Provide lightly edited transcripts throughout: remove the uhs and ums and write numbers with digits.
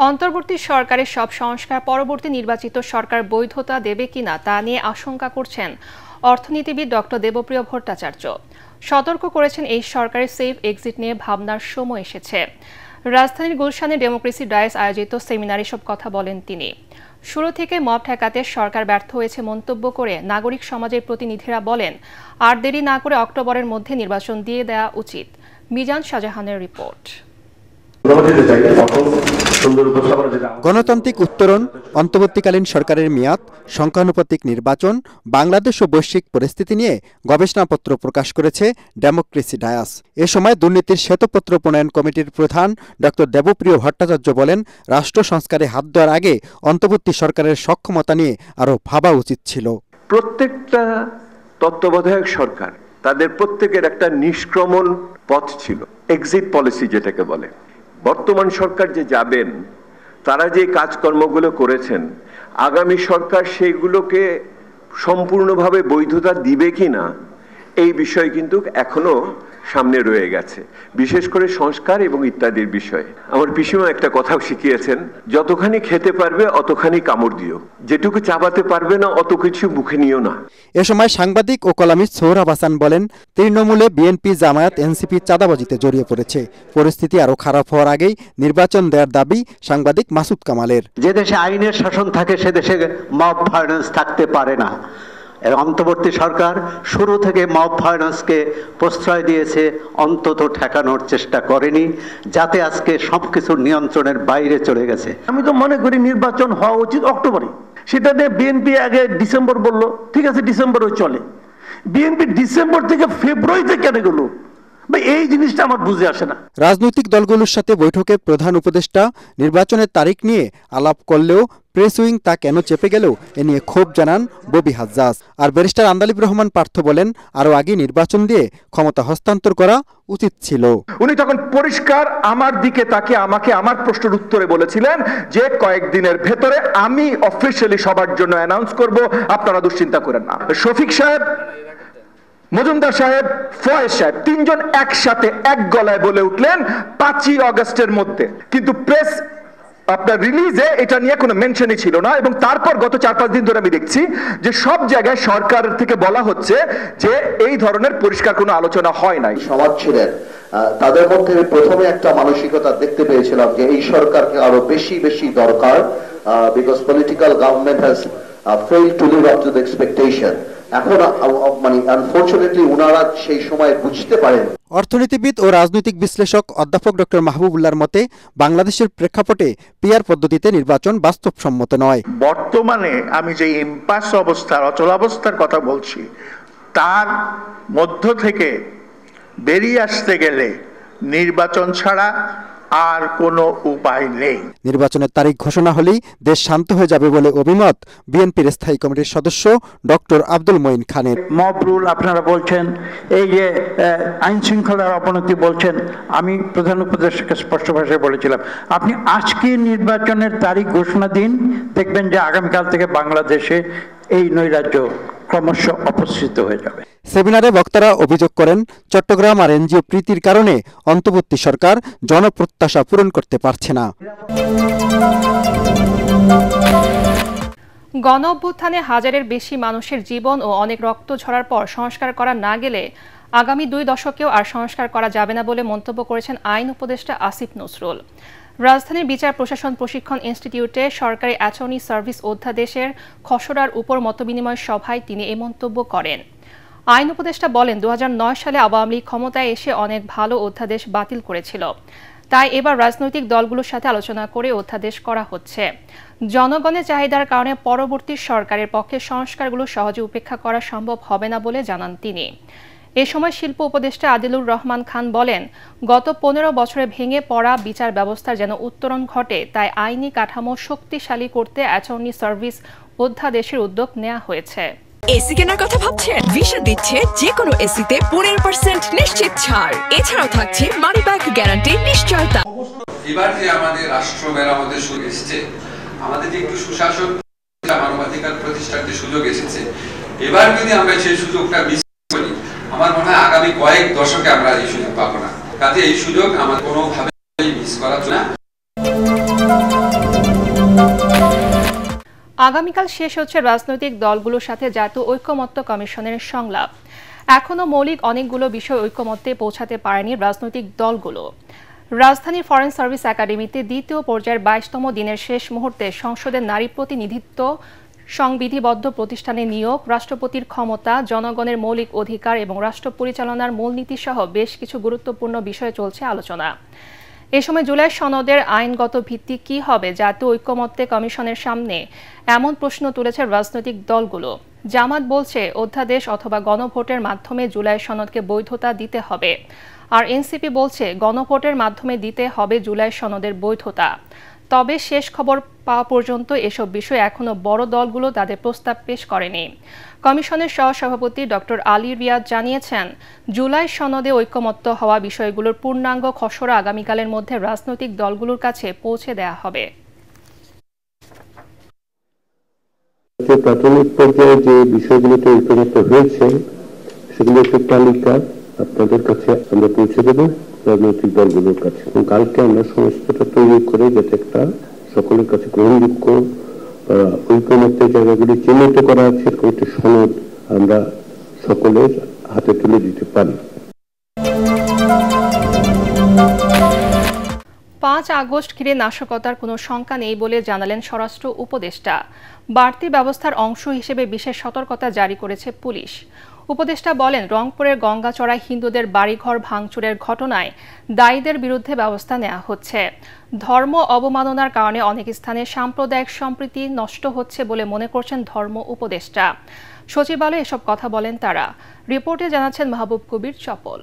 অন্তর্বর্তী সরকারের সব সংস্কার পরবর্তী নির্বাচিত সরকার বৈধতা দেবে কিনা তা নিয়ে আশঙ্কা করছেন অর্থনীতিবিদ ডক্টর দেবপ্রিয় ভট্টাচার্য। সতর্ক করেছেন এই সরকারের সেফ এক্সিট নিয়ে ভাবনার সময় এসেছে। রাজধানীর গুলশানে ডেমোক্রেসি ডায়াস আয়োজিত সেমিনারে সব কথা বলেন তিনি। শুরু থেকে মব ঠেকাতে সরকার ব্যর্থ হয়েছে মন্তব্য করে নাগরিক সমাজের প্রতিনিধিরা বলেন, আর দেরি না করে অক্টোবরের মধ্যে নির্বাচন দিয়ে দেওয়া উচিত। মিজান শাহজাহানের রিপোর্ট। গণতান্ত্রিক উত্তরণ, অন্তর্বর্তীকালীন সরকারের মেয়াদ, সংখ্যানুপাতিক নির্বাচন, বাংলাদেশ ও বৈশ্বিক পরিস্থিতি নিয়ে গবেষণাপত্র প্রকাশ করেছে ডেমোক্রেসি ডায়াস। এ সময় দুর্নীতির শ্বেতপত্র প্রণয়ন কমিটির প্রধান ডক্টর দেবপ্রিয় ভট্টাচার্য বলেন, রাষ্ট্র সংস্কারে হাত দেওয়ার আগে অন্তর্বর্তী সরকারের সক্ষমতা নিয়ে আরও ভাবা উচিত ছিল। প্রত্যেকটা তত্ত্বাবধায়ক সরকার তাদের প্রত্যেকের একটা নিষ্ক্রমণ পথ ছিল, এক্সিট পলিসি যেটাকে বলে। বর্তমান সরকার যে যাবেন, তারা যে কাজকর্মগুলো করেছেন, আগামী সরকার সেইগুলোকে সম্পূর্ণভাবে বৈধতা দিবে কিনা এই বিষয় কিন্তু এখনো সামনে রয়ে গেছে, বিশেষ করে সংস্কার এবং ইত্যাদির বিষয়ে। আমার পিসিমা একটা কথাও শিখিয়েছেন, যতখানি খেতে পারবে অতখানি কামড় দিও, যেটুকু চাবাতে পারবে না অত কিছু মুখে নিও না। এ সময় সাংবাদিক ও কলামিস্ট সোহরাব হাসান বলেন, তৃণমূলে বিএনপি, জামায়াত, এনসিপি চাঁদাবাজিতে জড়িয়ে পড়েছে। পরিস্থিতি আরও খারাপ হওয়ার আগেই নির্বাচন দেওয়ার দাবি সাংবাদিক মাসুদ কামালের। যে দেশে আইনের শাসন থাকে সে দেশে মব ভায়োলেন্স থাকতে পারে না। অন্তর্বর্তী সরকার শুরু থেকে মব ভায়োলেন্সকে প্রশ্রয় দিয়েছে, অন্তত ঠেকানোর চেষ্টা করেনি, যাতে আজকে সবকিছু নিয়ন্ত্রণের বাইরে চলে গেছে। আমি তো মনে করি নির্বাচন হওয়া উচিত অক্টোবরে। সেটা নিয়ে বিএনপি আগে ডিসেম্বর বলল, ঠিক আছে ডিসেম্বরও চলে। বিএনপি ডিসেম্বর থেকে ফেব্রুয়ারিতে কেন গেল, এই জিনিসটা আমার বুঝে আসে না। রাজনৈতিক দলগুলোর সাথে বৈঠকে প্রধান উপদেষ্টা নির্বাচনের তারিখ নিয়ে আলাপ করলেও প্রেস উইং তা কেন চেপে গেল এ নিয়ে ক্ষোভ জানান ববি হাজ্জাজ। আর ব্যারিস্টার আন্দালিব রহমান পার্থ বলেন, আরও আগে নির্বাচন দিয়ে ক্ষমতা হস্তান্তর করা উচিত ছিল। উনি তখন পরিষ্কার আমার দিকে তাকিয়ে আমাকে আমার প্রশ্নের উত্তরে বলেছিলেন যে কয়েকদিনের ভেতরে আমি অফিশিয়ালি সবার জন্য অ্যানাউন্স করব, আপনারা দুশ্চিন্তা করেন না। শফিক সাহেব, মজুমদার সাহেব, ফয়েজ সাহেব তিনজন একসাথে এক গলায় বলে উঠলেন 5ই আগস্টের মধ্যে, কিন্তু প্রেস আপনার রিলিজে এটা নিয়ে কোনো মেনশনই ছিল না। এবং তারপর গত 4-5 দিন ধরে আমি দেখছি যে সব জায়গায় সরকার থেকে বলা হচ্ছে যে এই ধরনের পরিষ্কার কোনো আলোচনা হয় নাই। সমাজ ছিলেন, তাদের মধ্যে প্রথমে একটা মানসিকতা দেখতে পেয়েছিলাম যে এই সরকারকে আরো বেশি দরকার, because political government has failed to live up to the expectation. এখন মানে আনফরচুনেটলি ওনারা সেই সময় বুঝতে পারেন। অর্থনীতিবিদ ও রাজনৈতিক বিশ্লেষক অধ্যাপক ডক্টর মাহবুবুল্লাহর মতে, বাংলাদেশের প্রেক্ষাপটে পিআর পদ্ধতিতে নির্বাচন বাস্তবসম্মত নয়। বর্তমানে আমি যে ইম্পাস অবস্থার, অচলাবস্থার কথা বলছি, তার মধ্য থেকে বেরিয়ে আসতে গেলে নির্বাচন ছাড়া আর কোনো উপায় নেই। নির্বাচনের তারিখ ঘোষণা হলেই দেশ শান্ত হয়ে যাবে বলে অভিমত বিএনপির স্থায়ী কমিটির সদস্য ডক্টর আব্দুল মঈন খানের। মব রুল আপনারা বলছেন, এই যে আইন শৃঙ্খলার অবনতি বলছেন, আমি প্রধান উপদেষ্টাকে স্পষ্ট ভাষায় বলেছিলাম, আপনি আজকে নির্বাচনের তারিখ ঘোষণা দিন, দেখবেন যে আগামীকাল থেকে বাংলাদেশে এই নৈরাজ্য ক্রমশ অপসৃত হয়ে যাবে। সেমিনারে বক্তারা অভিযোগ করেন, চট্টগ্রাম আর এনজিও প্রীতির কারণে অন্তর্বর্তী সরকার জনপ্রত্যাশা পূরণ করতে পারছে না। গণ অভ্যুত্থানে হাজারের বেশি মানুষের জীবন ও অনেক রক্ত ঝরার পর সংস্কার করা না গেলে আগামী 2 দশকেও আর সংস্কার করা যাবে না বলে মন্তব্য করেছেন আইন উপদেষ্টা আসিফ নজরুল। রাজধানীর বিচার প্রশাসন প্রশিক্ষণ ইনস্টিটিউটে সরকারি অ্যাটর্নি সার্ভিস অধ্যাদেশের খসড়ার উপর মতবিনিময় সভায় তিনি এই মন্তব্য করেন। আইন উপদেষ্টা বলেন, 2009 সালে আওয়ামী লীগ ক্ষমতায় এসে অনেক ভালো অধ্যাদেশ বাতিল করেছিল, তাই এবার রাজনৈতিক দলগুলোর সাথে আলোচনা করে অধ্যাদেশ করা হচ্ছে। জনগণের চাহিদার কারণে পরবর্তী সরকারের পক্ষে সংস্কারগুলো সহজে উপেক্ষা করা সম্ভব হবে না বলে জানান তিনি। এ সময় শিল্প উপদেষ্টা আদিলুর রহমান খান বলেন, গত 15 বছরে ভেঙে পড়া বিচার ব্যবস্থার যেন উত্তরণ ঘটে, তাই আইনি কাঠামো শক্তিশালী করতে অ্যাটর্নি সার্ভিস অধ্যাদেশের উদ্যোগ নেওয়া হয়েছে। এসি কেনার কথা ভাবছেন? ভিশন দিচ্ছে যে কোনো এসিতে 15% নিশ্চিত ছাড়। এছাড়াও থাকছে মানি ব্যাক গ্যারান্টি নিশ্চয়তা। এবার যে আমাদের রাষ্ট্র মেরামতের সুযোগ এসেছে, আমাদের যে একটু সুশাসন, মানবাধিকার প্রতিষ্ঠার যে সুযোগ এসেছে, এবার যদি আমরা সেই সুযোগটা মিস করি, আমার মনে হয় আগামী কয়েক দশকে আমরা এই সুযোগ পাবো না। কাজে এই সুযোগ আমার কোনোভাবেই মিস করা না। আগামীকাল শেষ হচ্ছে রাজনৈতিক দলগুলোর সাথে জাতীয় ঐকমত্য কমিশনের সংলাপ। এখনো মৌলিক অনেকগুলো বিষয় ঐকমত্যে পৌঁছাতে পারেনি রাজনৈতিক দলগুলো। রাজধানীর ফরেন সার্ভিস একাডেমিতে দ্বিতীয় পর্যায়ের 22তম দিনের শেষ মুহূর্তে সংসদের নারী প্রতিনিধিত্ব, সংবিধিবদ্ধ প্রতিষ্ঠানে নিয়োগ, রাষ্ট্রপতির ক্ষমতা, জনগণের মৌলিক অধিকার এবং রাষ্ট্র পরিচালনার মূলনীতি সহ বেশ কিছু গুরুত্বপূর্ণ বিষয়ে চলছে আলোচনা। এ সময় জুলাই সনদের আইনগত ভিত্তি কি হবে জাতীয় ঐকমত্যে কমিশনের সামনে, এমন প্রশ্ন তুলেছে রাজনৈতিক দলগুলো। জামাত বলছে অধ্যাদেশ অথবা গণভোটের মাধ্যমে জুলাই সনদকে বৈধতা দিতে হবে, আর এনসিপি বলছে গণভোটের মাধ্যমে দিতে হবে জুলাই সনদের বৈধতা। তবে শেষ খবর পাওয়া পর্যন্ত এসব বিষয়ে এখনো বড় দলগুলো তাদের প্রস্তাব পেশ করেনি। কমিশনের সহসভাপতি ডক্টর আলী রিয়াদ জানিয়েছেন, জুলাই সনদে ঐকমত্য হওয়া বিষয়গুলোর পূর্ণাঙ্গ খসড়া আগামীকালের মধ্যে রাজনৈতিক দলগুলোর কাছে পৌঁছে দেওয়া হবে। প্রাথমিক পর্যায়ে যে বিষয়গুলোতে ঐকমত্য হয়েছে সেগুলো একটি তালিকা আপনাদের কাছে আমরা পৌঁছে দেবো, রাজনৈতিক দলগুলোর কাছে। এবং কালকে আমরা সমস্তটা তৈরি করে যাতে একটা সকলের কাছে গ্রহণযোগ্য ঐকমত্যের জায়গাগুলি চিহ্নিত করা আছে এরকম একটি সনদ আমরা সকলের হাতে তুলে দিতে পারি। 5 আগস্ট ঘিরে নাশকতার কোনো শঙ্কা নেই বলে জানালেন স্বরাষ্ট্র উপদেষ্টা। বাড়তি ব্যবস্থার অংশ হিসেবে বিশেষ সতর্কতা জারি করেছে পুলিশ। উপদেষ্টা বলেন, রংপুরের গঙ্গাচড়ায় হিন্দুদের বাড়িঘর ভাঙচুরের ঘটনায় দায়ীদের বিরুদ্ধে ব্যবস্থা নেওয়া হচ্ছে। ধর্ম অবমাননার কারণে অনেক স্থানে সাম্প্রদায়িক সম্প্রীতি নষ্ট হচ্ছে বলে মনে করছেন ধর্ম উপদেষ্টা। সচিবালয়ে এসব কথা বলেন তারা। রিপোর্টে জানাচ্ছেন মাহবুব কবির চপল।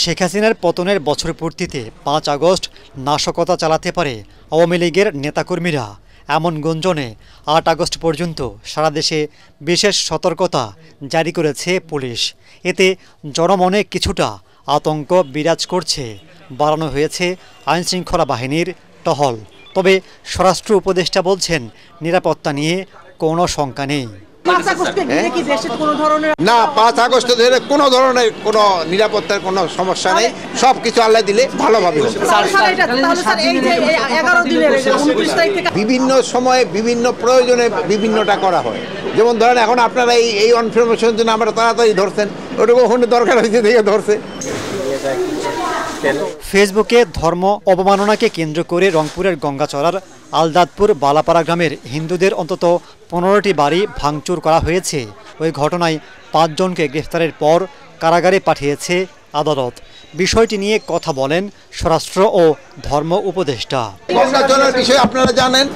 শেখ হাসিনার পতনের বছর পূর্তিতে 5 আগস্ট নাশকতা চালাতে পারে আওয়ামী লীগের নেতাকর্মীরা, এমন গুঞ্জনে 8 আগস্ট পর্যন্ত সারা দেশে বিশেষ সতর্কতা জারি করেছে পুলিশ। এতে জনমনে কিছুটা আতঙ্ক বিরাজ করছে। বাড়ানো হয়েছে আইনশৃঙ্খলা বাহিনীর টহল। তবে স্বরাষ্ট্র উপদেষ্টা বলছেন, নিরাপত্তা নিয়ে কোনো শঙ্কা নেই। না, 5 আগস্ট ধরে কোনো ধরনের কোনো নিরাপত্তার কোনো সমস্যা নেই। সবকিছু আল্লাহ দিলে ভালোভাবে হবে। বিভিন্ন সময়ে বিভিন্ন প্রয়োজনে বিভিন্নটা করা হয়। যেমন ধরেন এখন আপনারা এই ইনফরমেশনের জন্য আমরা তাড়াতাড়ি ধরছেন, ওটুকু ওখানে দরকার হয়েছে দেখে ধরছে। ফেসবুকে ধর্ম অবমাননাকে কেন্দ্র করে রংপুরের গঙ্গাচড়ার আলদাদপুর বালাপাড়া গ্রামের হিন্দুদের অন্তত 15টি বাড়ি ভাঙচুর করা হয়েছে। ওই ঘটনায় 5 জনকে গ্রেফতারের পর কারাগারে পাঠিয়েছে আদালত। বিষয়টি নিয়ে কথা বলেন স্বরাষ্ট্র ও ধর্ম উপদেষ্টা। গঙ্গাচড়ার বিষয় আপনারা জানেন,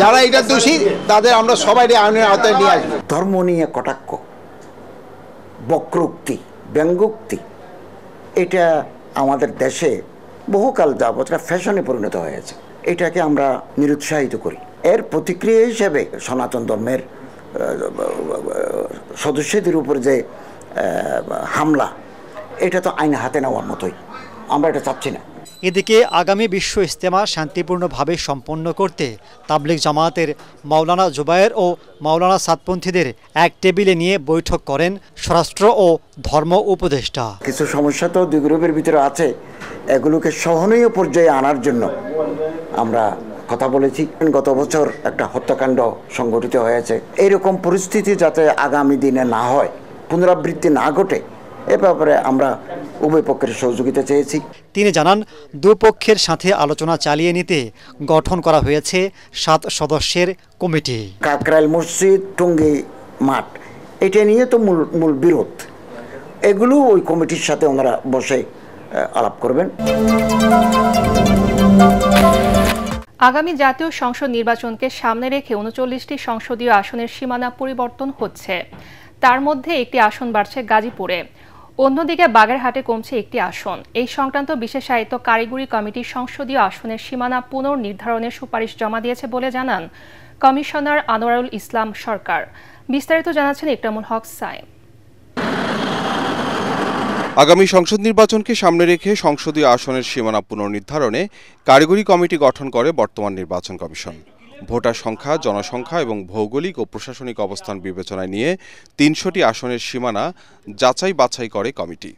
যারা এটা দোষী তাদের আমরা সবাই আইনের আওতায় নিয়ে আসবো। ধর্ম নিয়ে কটাক্ষ, বক্রোক্তি, ব্যঙ্গোক্তি, এটা আমাদের দেশে বহুকাল যাবৎ ফ্যাশনে পরিণত হয়েছে। এটাকে আমরা নিরুৎসাহিত করি। এর প্রতিক্রিয়া হিসেবে সনাতন ধর্মের সদস্যদের উপর যে হামলা, এটা তো আইন হাতে নেওয়ার মতোই। আমরা এটা চাচ্ছি না। এদিকে আগামী বিশ্ব ইজতেমা শান্তিপূর্ণভাবে সম্পন্ন করতে তাবলিগ জামায়াতের মাওলানা জুবায়ের ও মাওলানা সাদপন্থীদের এক টেবিলে নিয়ে বৈঠক করেন স্বরাষ্ট্র ও ধর্ম উপদেষ্টা। কিছু সমস্যা তো দুই গ্রুপের ভিতরে আছে, এগুলোকে সহনীয় পর্যায়ে আনার জন্য আমরা কথা বলেছি। গত বছর একটা হত্যাকাণ্ড সংঘটিত হয়েছে, এইরকম পরিস্থিতি যাতে আগামী দিনে না হয়, পুনরাবৃত্তি না ঘটে, এ ব্যাপারে আমরা উভয় পক্ষের সহযোগিতা চেয়েছি। তিনি জানান, দুপক্ষের সাথে আলোচনা চালিয়ে নিতে গঠন করা হয়েছে 7 সদস্যের কমিটি। কাকরাইল মসজিদ, টঙ্গী মাঠ, এটা নিয়ে তো মূল বিরোধ, এগুলো ওই কমিটির সাথে ওনারা বসে আলাপ করবেন। আগামী জাতীয় সংসদ নির্বাচনকে সামনে রেখে 39টি সংসদীয় আসনের সীমানা পরিবর্তন হচ্ছে। তার মধ্যে একটি আসন বাড়ছে গাজীপুরে, অন্যদিকে বাগেরহাটে কমছে একটি আসন। এই সংক্রান্ত বিশেষায়িত কারিগরি কমিটি সংসদীয় আসনের সীমানা পুনর্নির্ধারণের সুপারিশ জমা দিয়েছে বলে জানান কমিশনার আনোয়ারুল ইসলাম সরকার। বিস্তারিত জানাচ্ছেন ইকরামুল হক সাইম। আগামী সংসদ নির্বাচনকে সামনে রেখে সংসদীয় আসনের সীমানা পুনর্নির্ধারণে কারিগরি কমিটি গঠন করে বর্তমান নির্বাচন কমিশন। ভোটার সংখ্যা, জনসংখ্যা এবং ভৌগোলিক ও প্রশাসনিক অবস্থান বিবেচনায় নিয়ে ৩০০টি আসনের সীমানা যাচাই বাছাই করে কমিটি।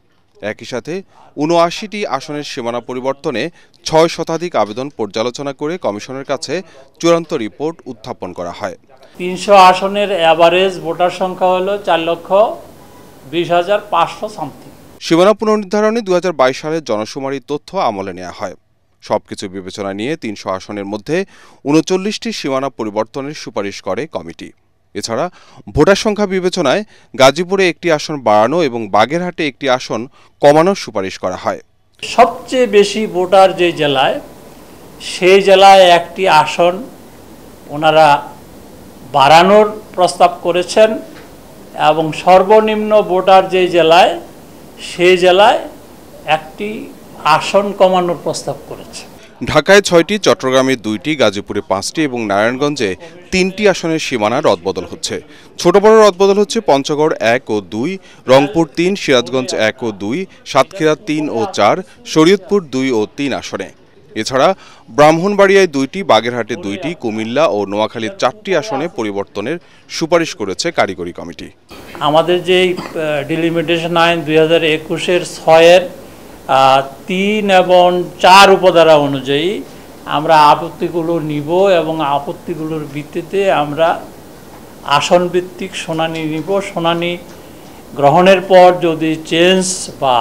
একই সাথে ৭৯টি আসনের সীমানা পরিবর্তনে ৬ শতাধিক আবেদন পর্যালোচনা করে কমিশনের কাছে চূড়ান্ত রিপোর্ট উত্থাপন করা হয়। ৩০০ আসনের এভারেজ ভোটার সংখ্যা হলো ৪,২০,৫০০ সামথিং। সীমানা পুনর্নির্ধারণে ২০২২ সালের জনশুমারির তথ্য আমলে নেওয়া হয়। সবকিছু বিবেচনা নিয়ে ৩০০ আসনের মধ্যে ৩৯টি সীমানা পরিবর্তনের সুপারিশ করে কমিটি। এছাড়া ভোটার সংখ্যা বিবেচনায় গাজীপুরে একটি আসন বাড়ানো এবং বাগেরহাটে একটি আসন কমানোর সুপারিশ করা হয়। সবচেয়ে বেশি ভোটার যে জেলায়, সেই জেলায় একটি আসন ওনারা বাড়ানোর প্রস্তাব করেছেন এবং সর্বনিম্ন ভোটার যে জেলায়, সেই জেলায় একটি আসন কমানোর প্রস্তাব করেছে। ঢাকায় ৬টি, চট্টগ্রামে ২টি, গাজীপুরে ৫টি এবং নারায়ণগঞ্জে 3টি আসনের সীমানা রদবদল হচ্ছে। ছোট বড় রদবদল হচ্ছে পঞ্চগড় ১ ও ২, রংপুর ৩, সিরাজগঞ্জ ১ ও ২, সাতক্ষীরা ৩ ও ৪, শরীয়তপুর ২ ও ৩ আসনে। এছাড়া ব্রাহ্মণবাড়িয়ায় ২টি, বাগেরহাটে ২টি, কুমিল্লা ও নোয়াখালীর ৪টি আসনে পরিবর্তনের সুপারিশ করেছে কারিগরি কমিটি। আমাদের যে ডিলিমিটেশন আইন 2021-এর 6-এর 3 এবং 4 উপধারা অনুযায়ী আমরা আপত্তিগুলো নিব এবং আপত্তিগুলোর ভিত্তিতে আমরা আসন ভিত্তিক শুনানি নিব। শুনানি গ্রহণের পর যদি চেঞ্জ বা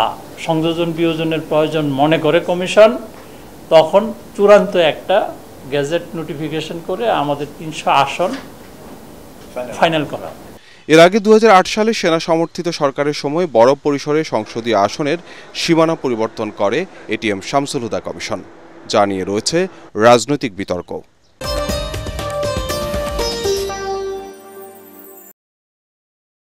সংযোজন বিয়োজনের প্রয়োজন মনে করে কমিশন, তখন চূড়ান্ত একটা গেজেট নোটিফিকেশন করে আমাদের 300 আসন ফাইনাল করা। এর আগে 2008 সালে সেনা সমর্থিত সরকারের সময় বড় পরিসরে সংসদীয় আসনের সীমানা পরিবর্তন করে এটিএম শামসুল হুদা কমিশন, যা নিয়ে রয়েছে রাজনৈতিক বিতর্ক।